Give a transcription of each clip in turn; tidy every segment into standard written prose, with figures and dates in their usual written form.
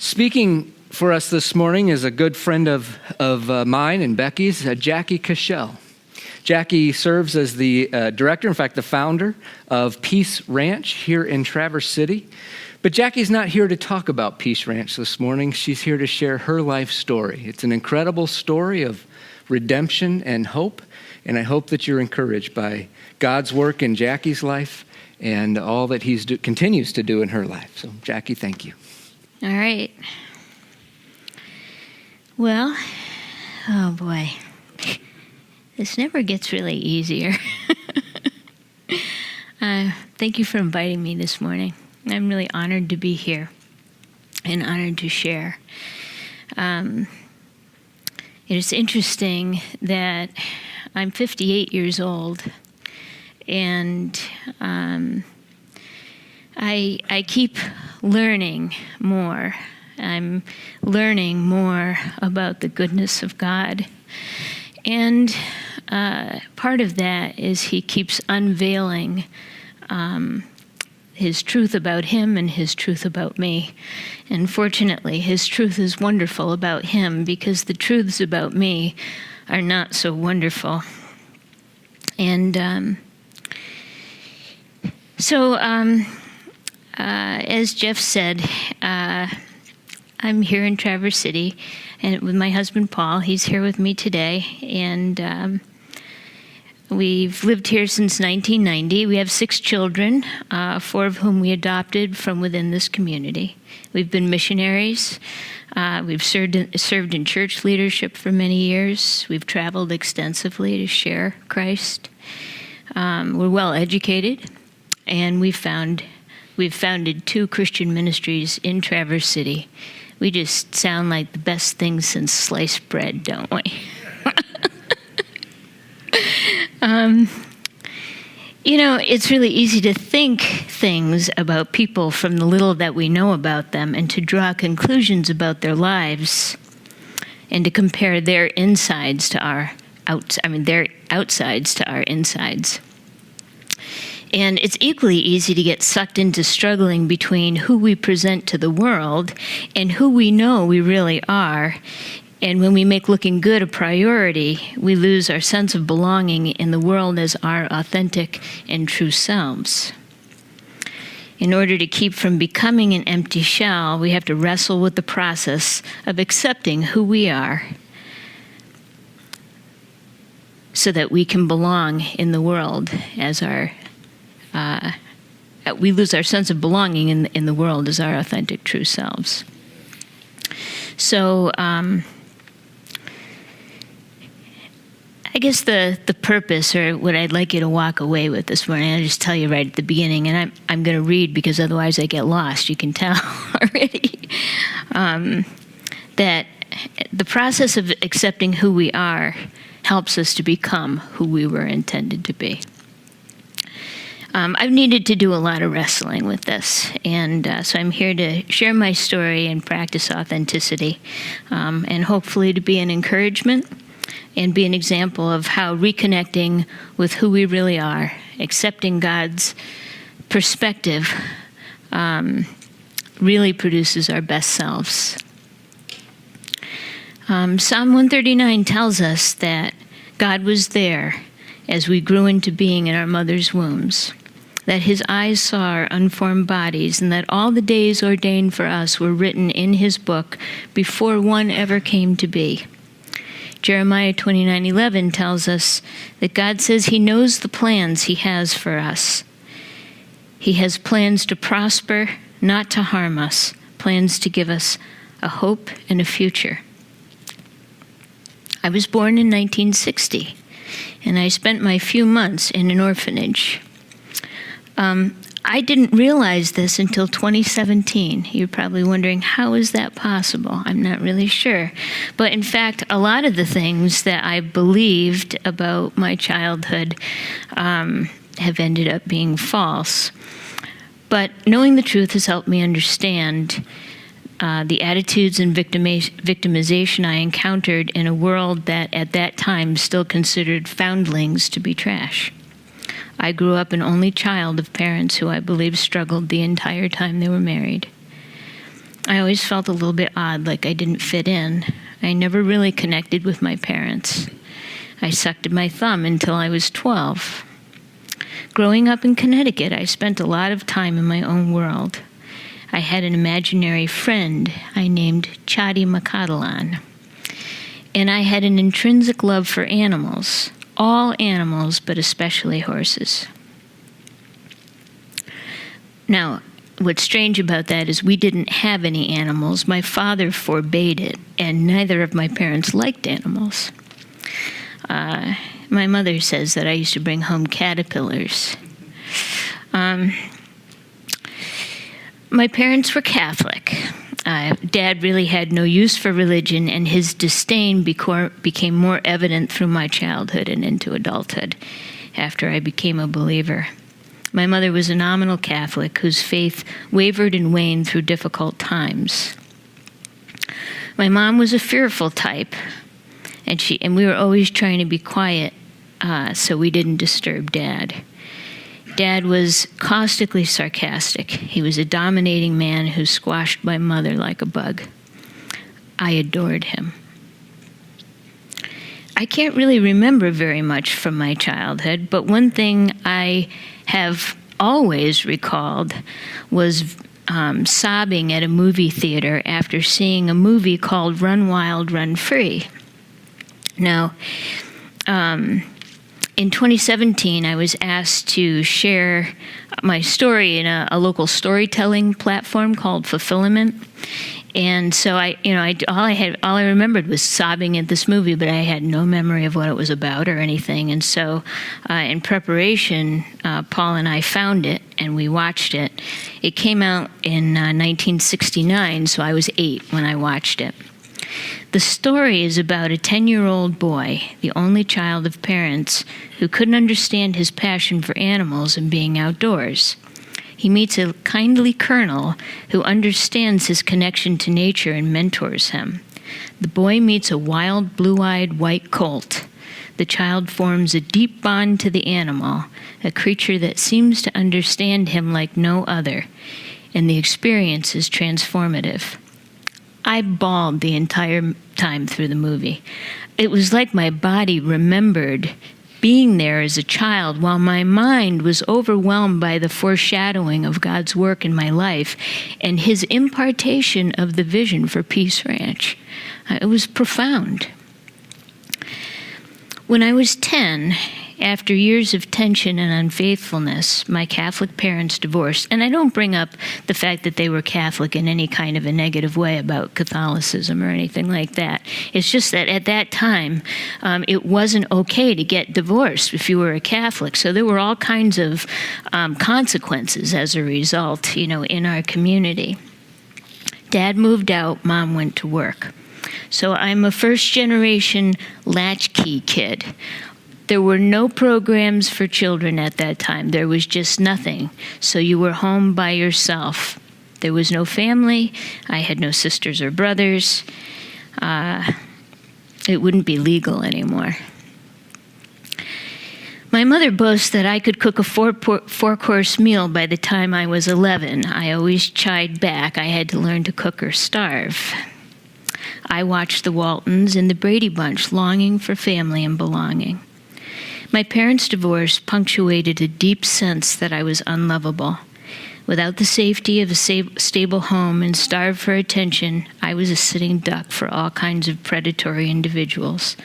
Speaking for us this morning is a good friend of mine and Becky's, Jackie Kaschel. Jackie serves as the director, in fact, the founder of Peace Ranch here in Traverse City. But Jackie's not here to talk about Peace Ranch this morning. She's here to share her life story. It's an incredible story of redemption and hope, and I hope that you're encouraged by God's work in Jackie's life and all that he continues to do in her life. So, Jackie, thank you. All right. Well, oh boy, this never gets really easier. Thank you for inviting me this morning. I'm really honored to be here and honored to share. It is interesting that I'm 58 years old, and I keep learning more. I'm learning more about the goodness of God. And part of that is he keeps unveiling his truth about him and his truth about me. And fortunately, his truth is wonderful about him because the truths about me are not so wonderful. And as Jeff said, I'm here in Traverse City and with my husband, Paul. He's here with me today. And we've lived here since 1990. We have 6 children, 4 of whom we adopted from within this community. We've been missionaries. We've served in church leadership for many years. We've traveled extensively to share Christ. We're well educated, and we've founded 2 Christian ministries in Traverse City. We just sound like the best thing since sliced bread, don't we? It's really easy to think things about people from the little that we know about them and to draw conclusions about their lives and to compare their insides to our their outsides to our insides. And it's equally easy to get sucked into struggling between who we present to the world and who we know we really are. And when we make looking good a priority, we lose our sense of belonging in the world as our authentic and true selves. In order to keep from becoming an empty shell, we have to wrestle with the process of accepting who we are so that we can belong in the world as our we lose our sense of belonging in the world as our authentic, true selves. So I guess the purpose, or what I'd like you to walk away with this morning, I'll just tell you right at the beginning, and I'm going to read because otherwise I get lost, you can tell already, that the process of accepting who we are helps us to become who we were intended to be. I've needed to do a lot of wrestling with this, and so I'm here to share my story and practice authenticity, and hopefully to be an encouragement and be an example of how reconnecting with who we really are, accepting God's perspective, really produces our best selves. Psalm 139 tells us that God was there as we grew into being in our mother's wombs, that his eyes saw our unformed bodies, and that all the days ordained for us were written in his book before one ever came to be. Jeremiah 29:11 tells us that God says he knows the plans he has for us. He has plans to prosper, not to harm us, plans to give us a hope and a future. I was born in 1960, and I spent my few months in an orphanage. I didn't realize this until 2017. You're probably wondering, how is that possible? I'm not really sure. But in fact, a lot of the things that I believed about my childhood have ended up being false. But knowing the truth has helped me understand the attitudes and victimization I encountered in a world that at that time still considered foundlings to be trash. I grew up an only child of parents who I believe struggled the entire time they were married. I always felt a little bit odd, like I didn't fit in. I never really connected with my parents. I sucked at my thumb until I was 12. Growing up in Connecticut, I spent a lot of time in my own world. I had an imaginary friend I named Chadi Makadalan. And I had an intrinsic love for animals, all animals, but especially horses. Now, what's strange about that is we didn't have any animals. My father forbade it, and neither of my parents liked animals. My mother says that I used to bring home caterpillars. My parents were Catholic. Dad really had no use for religion, and his disdain became more evident through my childhood and into adulthood after I became a believer. My mother was a nominal Catholic whose faith wavered and waned through difficult times. My mom was a fearful type, and we were always trying to be quiet so we didn't disturb Dad. Dad was caustically sarcastic. He was a dominating man who squashed my mother like a bug. I adored him. I can't really remember very much from my childhood, but one thing I have always recalled was sobbing at a movie theater after seeing a movie called Run Wild, Run Free. Now, in 2017, I was asked to share my story in a local storytelling platform called Fulfillment. And so all I remembered was sobbing at this movie, but I had no memory of what it was about or anything. And so, in preparation, Paul and I found it and we watched it. It came out in 1969, so I was 8 when I watched it. The story is about a 10-year-old boy, the only child of parents, who couldn't understand his passion for animals and being outdoors. He meets a kindly colonel who understands his connection to nature and mentors him. The boy meets a wild, blue-eyed white colt. The child forms a deep bond to the animal, a creature that seems to understand him like no other, and the experience is transformative. I bawled the entire time through the movie. It was like my body remembered being there as a child while my mind was overwhelmed by the foreshadowing of God's work in my life and his impartation of the vision for Peace Ranch. It was profound. When I was 10, after years of tension and unfaithfulness, my Catholic parents divorced. And I don't bring up the fact that they were Catholic in any kind of a negative way about Catholicism or anything like that. It's just that at that time, it wasn't okay to get divorced if you were a Catholic. So there were all kinds of consequences as a result, in our community. Dad moved out, Mom went to work. So I'm a first-generation latchkey kid. There were no programs for children at that time. There was just nothing. So you were home by yourself. There was no family. I had no sisters or brothers. It wouldn't be legal anymore. My mother boasts that I could cook a four-course meal by the time I was 11. I always chide back. I had to learn to cook or starve. I watched the Waltons and the Brady Bunch, longing for family and belonging. My parents' divorce punctuated a deep sense that I was unlovable. Without the safety of a stable home and starved for attention, I was a sitting duck for all kinds of predatory individuals.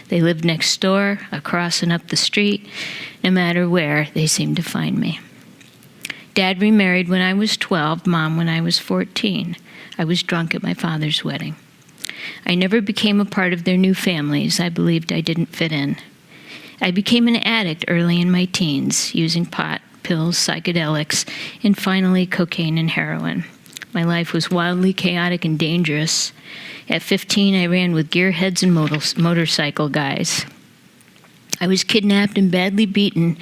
They lived next door, across and up the street. No matter where, they seemed to find me. Dad remarried when I was 12, Mom when I was 14. I was drunk at my father's wedding. I never became a part of their new families. I believed I didn't fit in. I became an addict early in my teens, using pot, pills, psychedelics, and finally cocaine and heroin. My life was wildly chaotic and dangerous. At 15, I ran with gearheads and motorcycle guys. I was kidnapped and badly beaten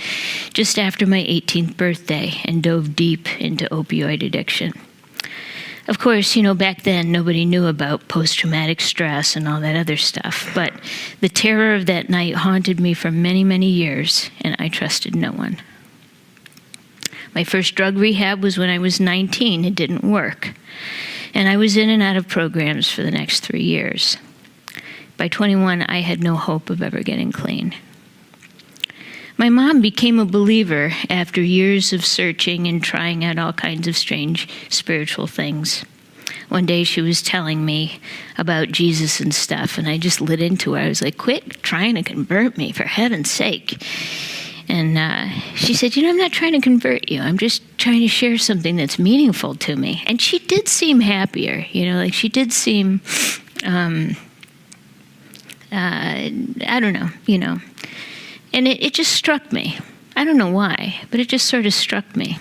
just after my 18th birthday and dove deep into opioid addiction. Of course, back then nobody knew about post-traumatic stress and all that other stuff, but the terror of that night haunted me for many, many years, and I trusted no one. My first drug rehab was when I was 19. It didn't work. And I was in and out of programs for the next 3 years. By 21, I had no hope of ever getting clean. My mom became a believer after years of searching and trying out all kinds of strange spiritual things. One day she was telling me about Jesus and stuff, and I just lit into her. I was like, quit trying to convert me, for heaven's sake. And she said, I'm not trying to convert you. I'm just trying to share something that's meaningful to me. And she did seem happier, like she did seem, I don't know. And it just struck me. I don't know why, but it just sort of struck me.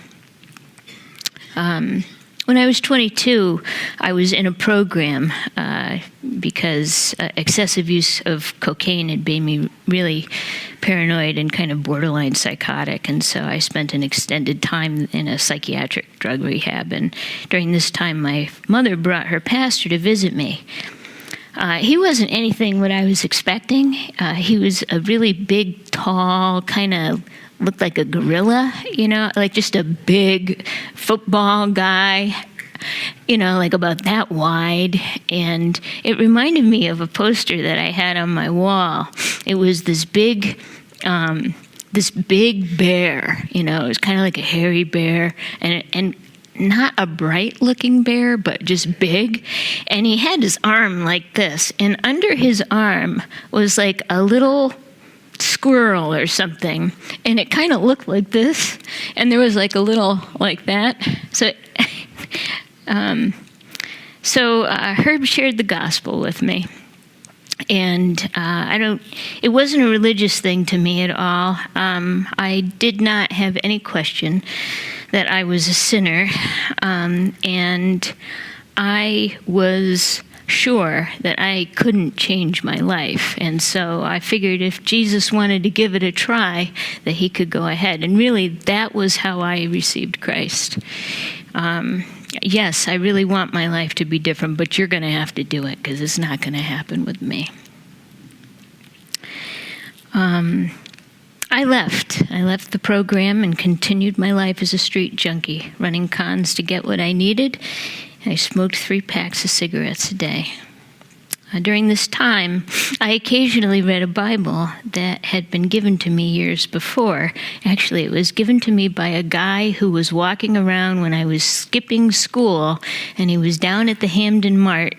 When I was 22, I was in a program because excessive use of cocaine had made me really paranoid and kind of borderline psychotic. And so I spent an extended time in a psychiatric drug rehab. And during this time, my mother brought her pastor to visit me. He wasn't anything what I was expecting. He was a really big, tall, kind of looked like a gorilla, like just a big football guy, like about that wide. And it reminded me of a poster that I had on my wall. It was this big bear, it was kind of like a hairy bear, and not a bright-looking bear, but just big. And he had his arm like this, and under his arm was like a little squirrel or something, and it kind of looked like this, and there was like a little like that. So Herb shared the gospel with me, and it wasn't a religious thing to me at all. I did not have any question that I was a sinner, and I was sure that I couldn't change my life. And so I figured if Jesus wanted to give it a try, that he could go ahead. And really, that was how I received Christ. Yes, I really want my life to be different, but you're going to have to do it, because it's not going to happen with me. I left the program and continued my life as a street junkie, running cons to get what I needed. I smoked 3 packs of cigarettes a day. During this time, I occasionally read a Bible that had been given to me years before. Actually, it was given to me by a guy who was walking around when I was skipping school, and he was down at the Hamden Mart,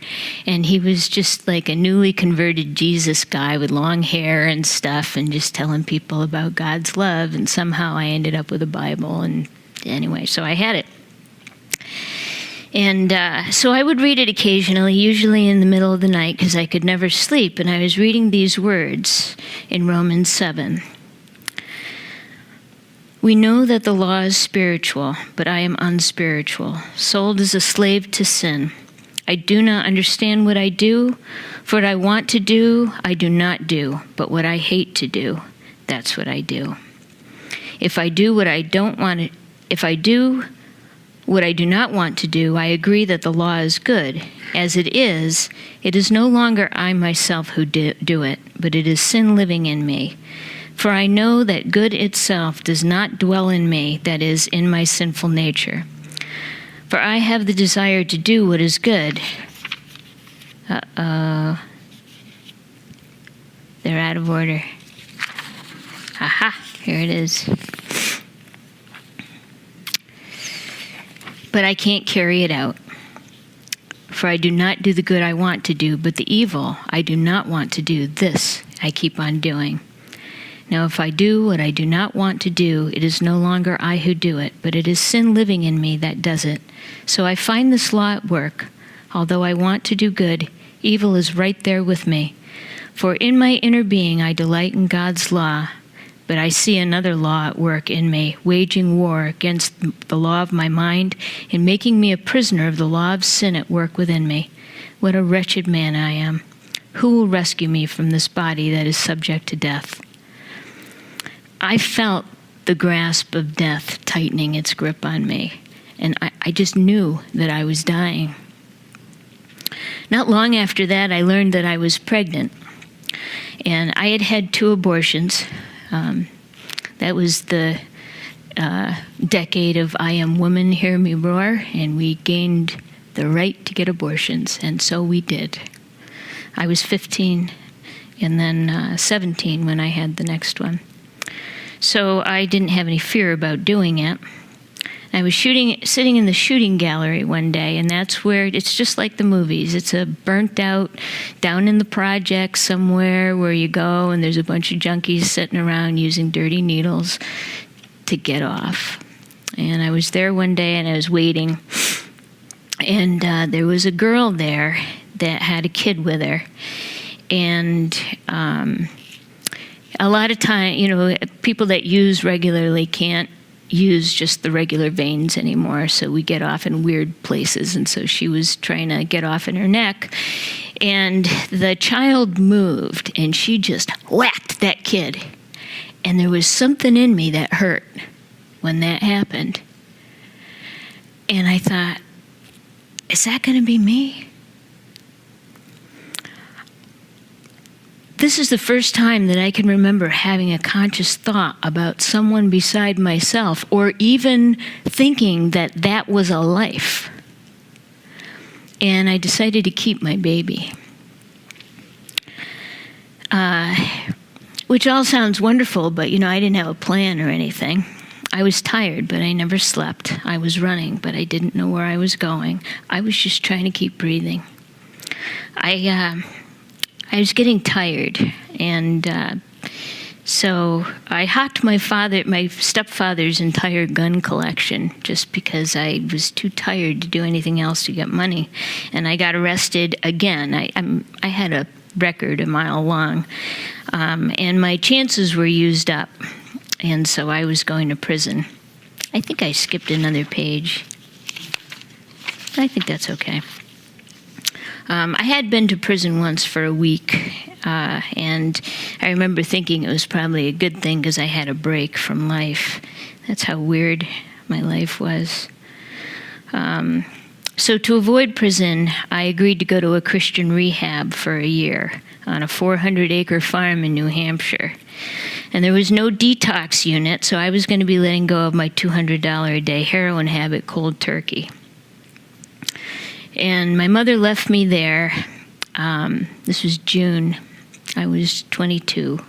and he was just like a newly converted Jesus guy with long hair and stuff, and just telling people about God's love, and somehow I ended up with a Bible, and anyway, so I had it. And so I would read it occasionally, usually in the middle of the night, because I could never sleep. And I was reading these words in Romans 7. We know that the law is spiritual, but I am unspiritual, sold as a slave to sin. I do not understand what I do, for what I want to do, I do not do, but what I hate to do, that's what I do. If I do what I don't want to, if I do what I do not want to do, I agree that the law is good. As it is no longer I myself who do it, but it is sin living in me. For I know that good itself does not dwell in me, that is, in my sinful nature. For I have the desire to do what is good. They're out of order. Aha, here it is. But I can't carry it out. For I do not do the good I want to do, but the evil I do not want to do, this I keep on doing. Now if I do what I do not want to do, it is no longer I who do it, but it is sin living in me that does it. So I find this law at work. Although I want to do good, evil is right there with me. For in my inner being I delight in God's law, but I see another law at work in me, waging war against the law of my mind and making me a prisoner of the law of sin at work within me. What a wretched man I am. Who will rescue me from this body that is subject to death? I felt the grasp of death tightening its grip on me, and I just knew that I was dying. Not long after that, I learned that I was pregnant, and I had had 2 abortions. That was the decade of I Am Woman, Hear Me Roar, and we gained the right to get abortions, and so we did. I was 15 and then 17 when I had the next one. So I didn't have any fear about doing it. I was sitting in the shooting gallery one day, and that's where it's just like the movies. It's a burnt out, down in the projects somewhere where you go and there's a bunch of junkies sitting around using dirty needles to get off. And I was there one day and I was waiting, and there was a girl there that had a kid with her. And a lot of time, people that use regularly can't use just the regular veins anymore, so we get off in weird places. And so she was trying to get off in her neck, and the child moved, and she just whacked that kid. And there was something in me that hurt when that happened. And I thought, is that going to be me? This is the first time that I can remember having a conscious thought about someone beside myself, or even thinking that that was a life. And I decided to keep my baby. Which all sounds wonderful, but I didn't have a plan or anything. I was tired, but I never slept. I was running, but I didn't know where I was going. I was just trying to keep breathing. I was getting tired, and so I hocked my stepfather's entire gun collection just because I was too tired to do anything else to get money. And I got arrested again. I had a record a mile long, and my chances were used up, and so I was going to prison. I think I skipped another page. I think that's okay. I had been to prison once for a week, and I remember thinking it was probably a good thing because I had a break from life. That's how weird my life was. So to avoid prison, I agreed to go to a Christian rehab for a year on a 400-acre farm in New Hampshire. And there was no detox unit, so I was going to be letting go of my $200 a day heroin habit cold turkey. And my mother left me there. This was June. I was 22.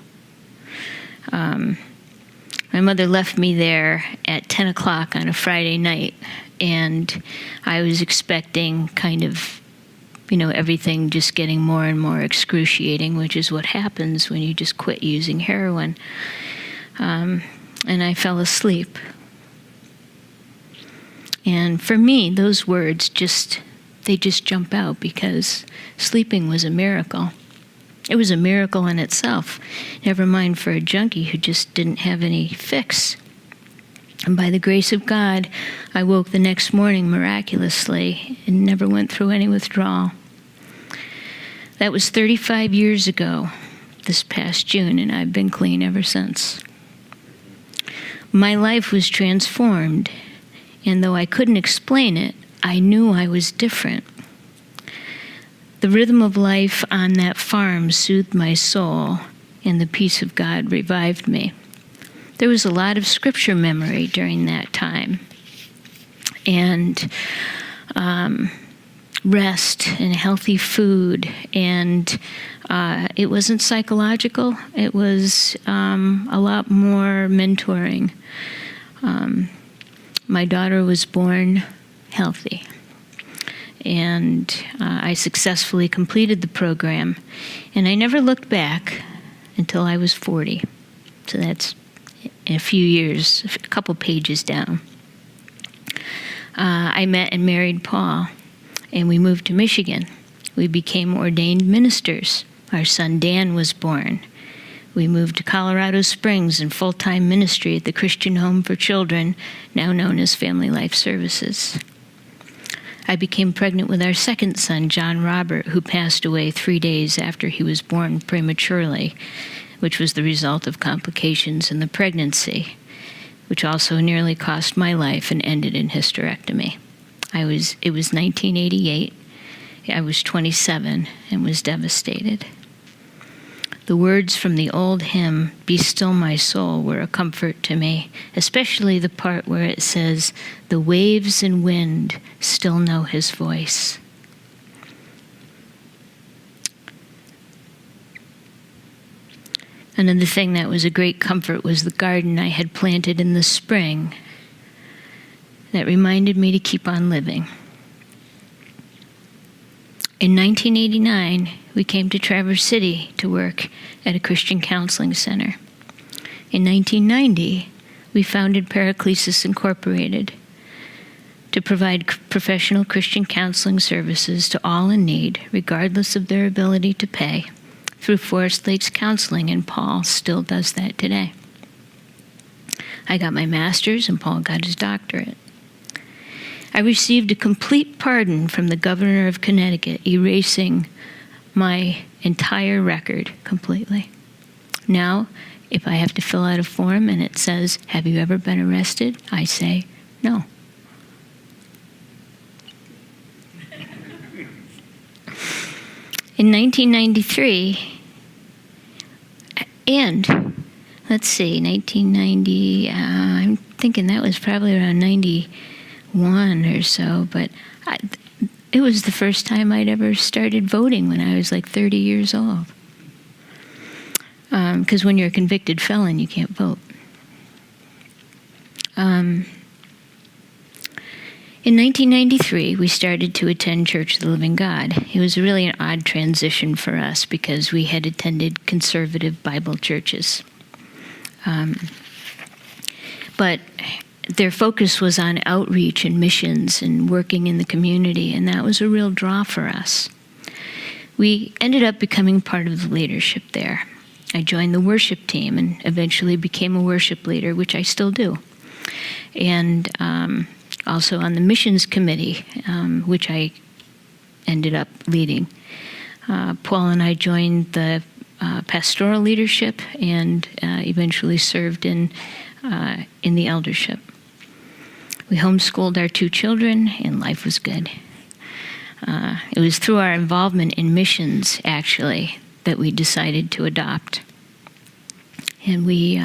My mother left me there at 10 o'clock on a Friday night. And I was expecting kind of, everything just getting more and more excruciating, which is what happens when you just quit using heroin. And I fell asleep. And for me, those words they just jump out because sleeping was a miracle. It was a miracle in itself, never mind for a junkie who just didn't have any fix. And by the grace of God, I woke the next morning miraculously and never went through any withdrawal. That was 35 years ago, this past June, and I've been clean ever since. My life was transformed, and though I couldn't explain it, I knew I was different. The rhythm of life on that farm soothed my soul, and the peace of God revived me. There was a lot of scripture memory during that time, and rest and healthy food, and it wasn't psychological. It was a lot more mentoring. My daughter was born healthy, and I successfully completed the program, and I never looked back until I was 40. So that's in a few years, a couple pages down. I met and married Paul, and we moved to Michigan. We became ordained ministers. Our son Dan was born. We moved to Colorado Springs in full-time ministry at the Christian Home for Children, now known as Family Life Services. I became pregnant with our second son, John Robert, who passed away 3 days after he was born prematurely, which was the result of complications in the pregnancy, which also nearly cost my life and ended in hysterectomy. It was 1988. I was 27 and was devastated. The words from the old hymn, "Be Still My Soul," were a comfort to me, especially the part where it says, "The waves and wind still know his voice." Another thing that was a great comfort was the garden I had planted in the spring that reminded me to keep on living. In 1989, we came to Traverse City to work at a Christian counseling center. In 1990, we founded Paraclesis Incorporated to provide professional Christian counseling services to all in need, regardless of their ability to pay, through Forest Lakes Counseling, and Paul still does that today. I got my master's, and Paul got his doctorate. I received a complete pardon from the governor of Connecticut, erasing my entire record completely. Now, if I have to fill out a form and it says, "Have you ever been arrested?" I say, "No." In 1993, and let's see, 1990, I'm thinking that was probably around 91 or so, but it was the first time I'd ever started voting when I was like 30 years old. Because when you're a convicted felon, you can't vote. In 1993, we started to attend Church of the Living God. It was really an odd transition for us because we had attended conservative Bible churches. But their focus was on outreach and missions and working in the community, and that was a real draw for us. We ended up becoming part of the leadership there. I joined the worship team and eventually became a worship leader, which I still do. And also on the missions committee, which I ended up leading. Paul and I joined the pastoral leadership and eventually served in the eldership. We homeschooled our 2 children, and life was good. It was through our involvement in missions, actually, that we decided to adopt. And we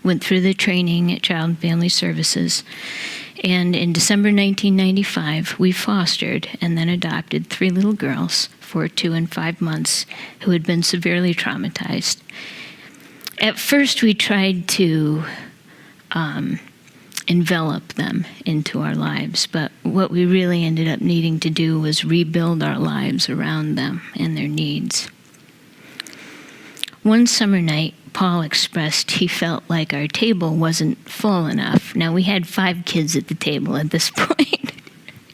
went through the training at Child and Family Services. And in December 1995, we fostered and then adopted 3 little girls, 4, 2, and 5 months, who had been severely traumatized. At first, we tried to envelop them into our lives, but what we really ended up needing to do was rebuild our lives around them and their needs. One summer night, Paul expressed he felt like our table wasn't full enough. Now, we had 5 kids at the table at this point.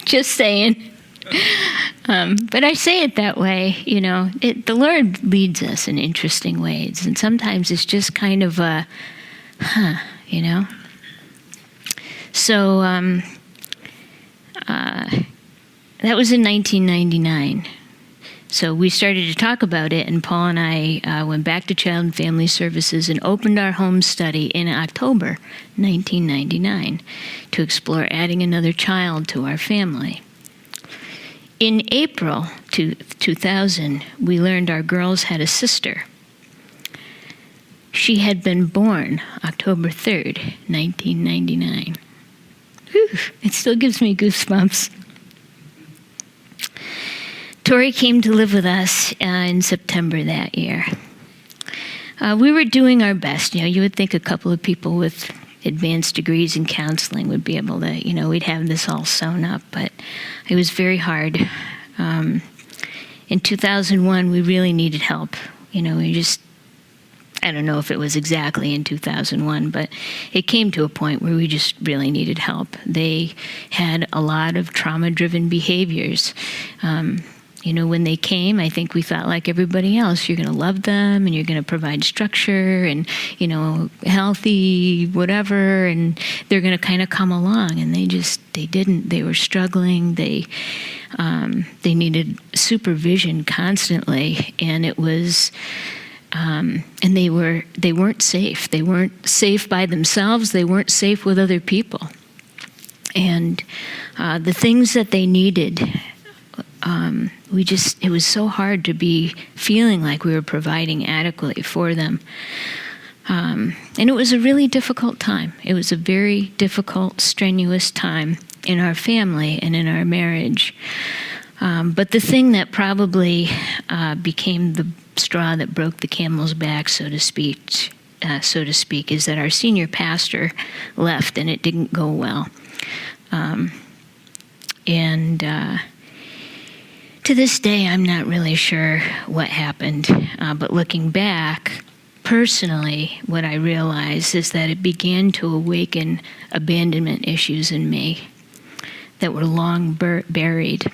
Just saying. But I say it that way, you know. The Lord leads us in interesting ways, and sometimes it's just kind of a, you know. So that was in 1999. So we started to talk about it, and Paul and I went back to Child and Family Services and opened our home study in October 1999 to explore adding another child to our family. In April 2000, we learned our girls had a sister. She had been born October 3rd, 1999. Whew, it still gives me goosebumps. Tori came to live with us in September that year. We were doing our best. You know, you would think a couple of people with advanced degrees in counseling would be able to, you know, we'd have this all sewn up, but it was very hard. In 2001, we really needed help. You know, I don't know if it was exactly in 2001, but it came to a point where we just really needed help. They had a lot of trauma-driven behaviors. You know, when they came, I think we thought like everybody else, you're going to love them and you're going to provide structure and, you know, healthy whatever, and they're going to kind of come along, and they didn't. They were struggling. They needed supervision constantly, and it was, and they weren't safe. They weren't safe by themselves. They weren't safe with other people. And the things that they needed it was so hard to be feeling like we were providing adequately for them. And it was a really difficult time. It was a very difficult, strenuous time in our family and in our marriage. But the thing that probably became the straw that broke the camel's back, so to speak, is that our senior pastor left, and it didn't go well. To this day, I'm not really sure what happened. But looking back, personally, what I realized is that it began to awaken abandonment issues in me that were long buried.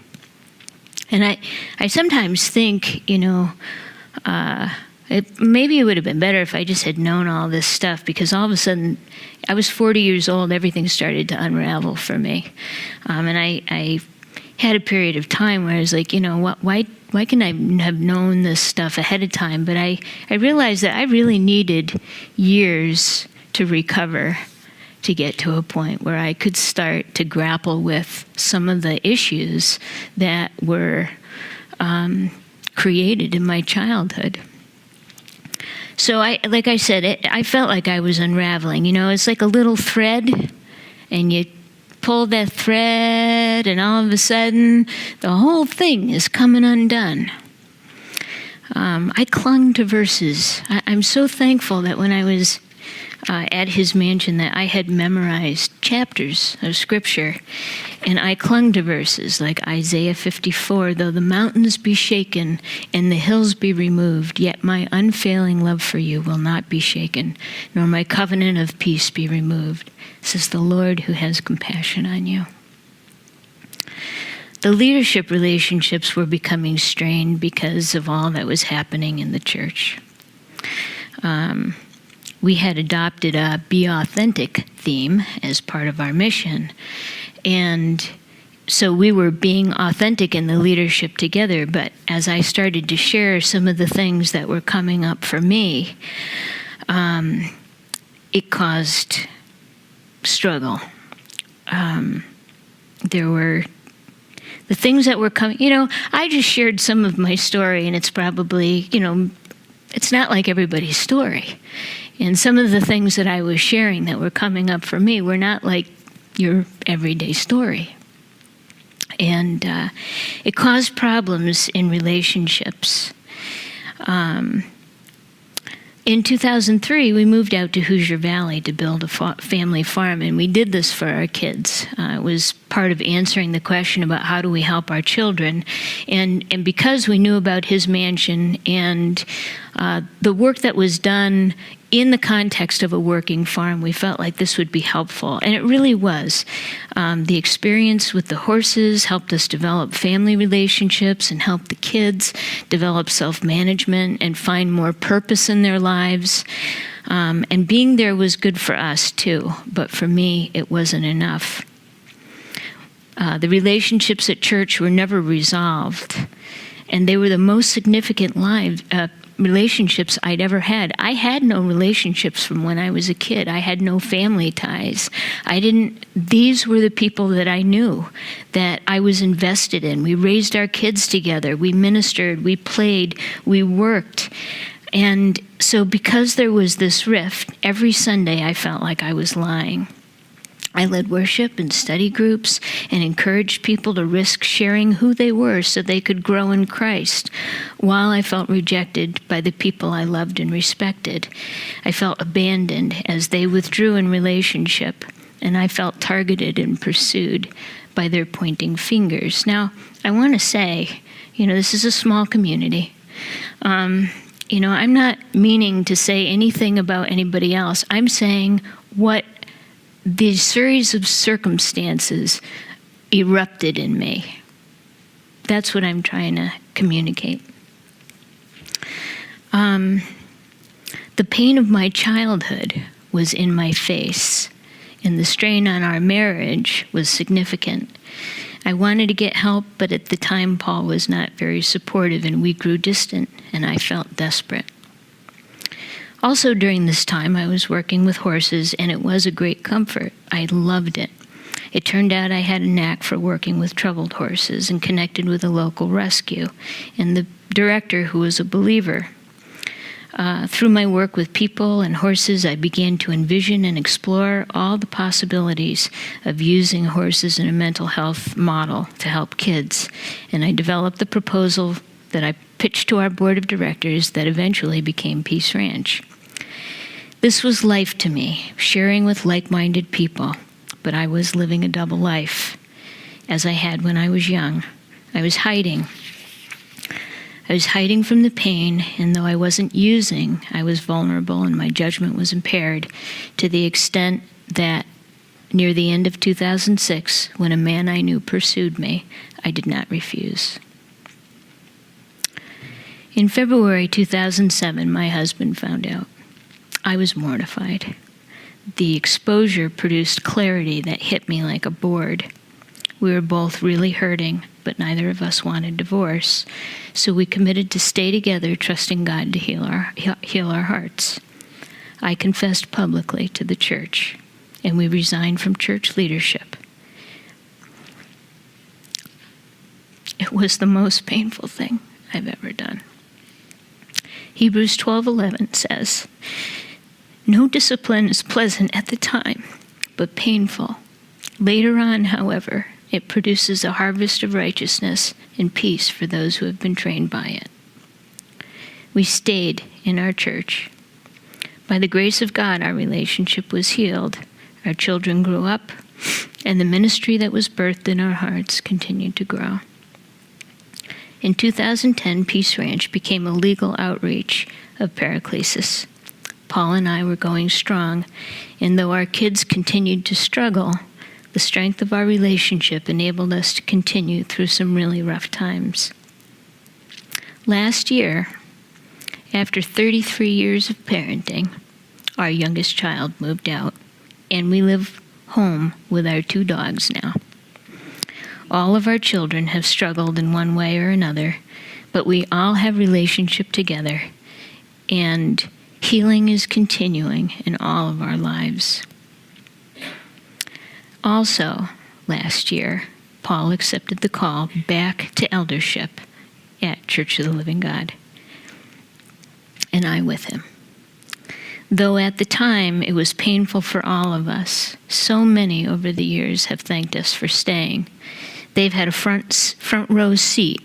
And I sometimes think, maybe it would have been better if I just had known all this stuff, because all of a sudden, I was 40 years old, everything started to unravel for me. And I had a period of time where I was like, why can I have known this stuff ahead of time? But I realized that I really needed years to recover to get to a point where I could start to grapple with some of the issues that were created in my childhood. So like I said, I felt like I was unraveling. It's like a little thread, and you pull that thread, and all of a sudden, the whole thing is coming undone. I clung to verses. I'm so thankful that when I was at his mansion that I had memorized chapters of Scripture, and I clung to verses like Isaiah 54, though the mountains be shaken and the hills be removed, yet my unfailing love for you will not be shaken, nor my covenant of peace be removed, says the Lord who has compassion on you. The leadership relationships were becoming strained because of all that was happening in the church. We had adopted a Be Authentic theme as part of our mission. And so we were being authentic in the leadership together. But as I started to share some of the things that were coming up for me, it caused struggle. There were the things that were coming. I just shared some of my story, and it's probably, it's not like everybody's story. And some of the things that I was sharing that were coming up for me were not like your everyday story. And it caused problems in relationships. In 2003, we moved out to Hoosier Valley to build a family farm, and we did this for our kids. It was part of answering the question about how do we help our children. And because we knew about his mansion and the work that was done in the context of a working farm, we felt like this would be helpful. And it really was. The experience with the horses helped us develop family relationships and help the kids develop self-management and find more purpose in their lives. And being there was good for us too, but for me, it wasn't enough. The relationships at church were never resolved, and they were the most significant relationships I'd ever had. I had no relationships from when I was a kid. I had no family ties. These were the people that I knew, that I was invested in. We raised our kids together. We ministered. We played. We worked. And so because there was this rift, every Sunday I felt like I was lying. I led worship and study groups and encouraged people to risk sharing who they were so they could grow in Christ, while I felt rejected by the people I loved and respected. I felt abandoned as they withdrew in relationship, and I felt targeted and pursued by their pointing fingers. Now, I want to say, this is a small community. I'm not meaning to say anything about anybody else. I'm saying what the series of circumstances erupted in me. That's what I'm trying to communicate. The pain of my childhood was in my face, and the strain on our marriage was significant. I wanted to get help, but at the time, Paul was not very supportive, and we grew distant, and I felt desperate. Also during this time, I was working with horses, and it was a great comfort. I loved it. It turned out I had a knack for working with troubled horses and connected with a local rescue and the director, who was a believer. Through my work with people and horses, I began to envision and explore all the possibilities of using horses in a mental health model to help kids. And I developed the proposal that I pitched to our board of directors that eventually became Peace Ranch. This was life to me, sharing with like-minded people, but I was living a double life, as I had when I was young. I was hiding. I was hiding from the pain, and though I wasn't using, I was vulnerable and my judgment was impaired to the extent that near the end of 2006, when a man I knew pursued me, I did not refuse. In February 2007, my husband found out. I was mortified. The exposure produced clarity that hit me like a board. We were both really hurting, but neither of us wanted divorce. So we committed to stay together, trusting God to heal our hearts. I confessed publicly to the church, and we resigned from church leadership. It was the most painful thing I've ever done. Hebrews 12:11 says, "No discipline is pleasant at the time, but painful. Later on, however, it produces a harvest of righteousness and peace for those who have been trained by it." We stayed in our church. By the grace of God, our relationship was healed. Our children grew up, and the ministry that was birthed in our hearts continued to grow. In 2010, Peace Ranch became a legal outreach of Paraclesis. Paul and I were going strong, and though our kids continued to struggle, the strength of our relationship enabled us to continue through some really rough times. Last year, after 33 years of parenting, our youngest child moved out, and we live home with our 2 dogs now. All of our children have struggled in one way or another, but we all have relationship together, and healing is continuing in all of our lives. Also, last year, Paul accepted the call back to eldership at Church of the Living God, and I with him. Though at the time it was painful for all of us, so many over the years have thanked us for staying. They've had a front row seat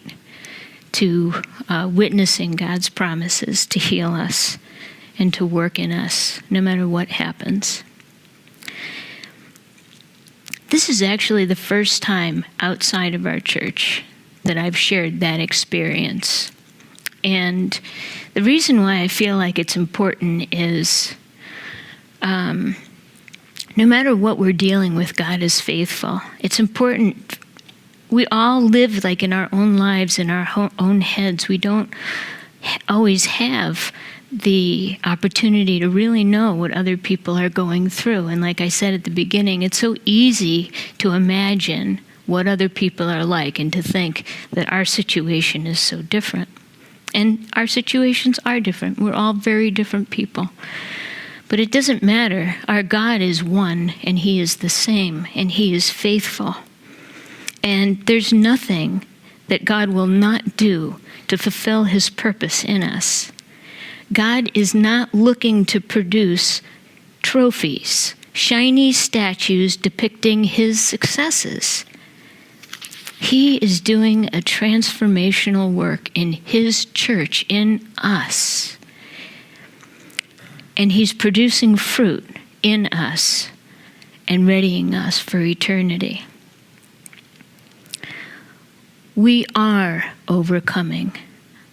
to witnessing God's promises to heal us and to work in us, no matter what happens. This is actually the first time outside of our church that I've shared that experience. And the reason why I feel like it's important is no matter what we're dealing with, God is faithful. It's important. We all live like in our own lives, in our own heads. We don't always have the opportunity to really know what other people are going through. And like I said at the beginning, it's so easy to imagine what other people are like and to think that our situation is so different. And our situations are different. We're all very different people. But it doesn't matter. Our God is one, and He is the same, and He is faithful. And there's nothing that God will not do to fulfill His purpose in us. God is not looking to produce trophies, shiny statues depicting His successes. He is doing a transformational work in His church, in us. And He's producing fruit in us and readying us for eternity. We are overcoming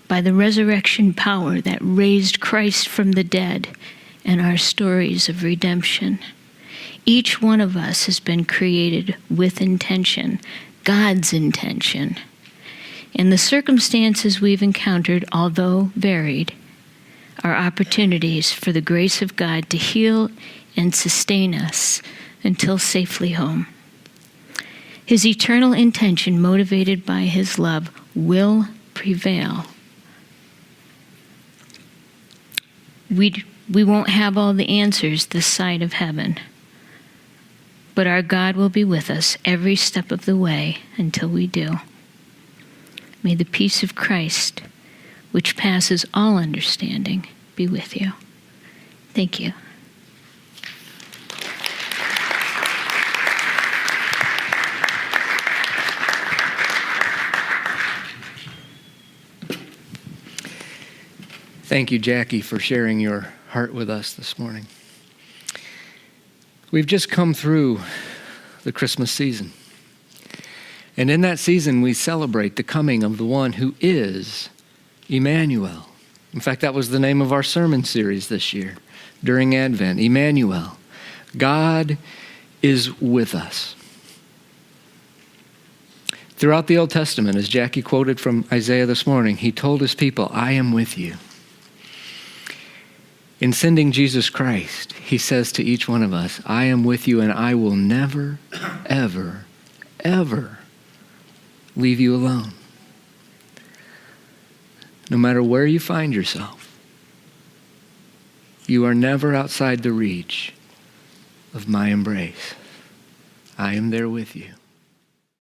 by the resurrection power that raised Christ from the dead and our stories of redemption. Each one of us has been created with intention, God's intention. And the circumstances we've encountered, although varied, are opportunities for the grace of God to heal and sustain us until safely home. His eternal intention, motivated by His love, will prevail. We won't have all the answers this side of heaven, but our God will be with us every step of the way until we do. May the peace of Christ, which passes all understanding, be with you. Thank you. Thank you, Jackie, for sharing your heart with us this morning. We've just come through the Christmas season. And in that season, we celebrate the coming of the one who is Emmanuel. In fact, that was the name of our sermon series this year during Advent, Emmanuel. God is with us. Throughout the Old Testament, as Jackie quoted from Isaiah this morning, he told his people, I am with you. In sending Jesus Christ, he says to each one of us, I am with you and I will never, ever, ever leave you alone. No matter where you find yourself, you are never outside the reach of my embrace. I am there with you.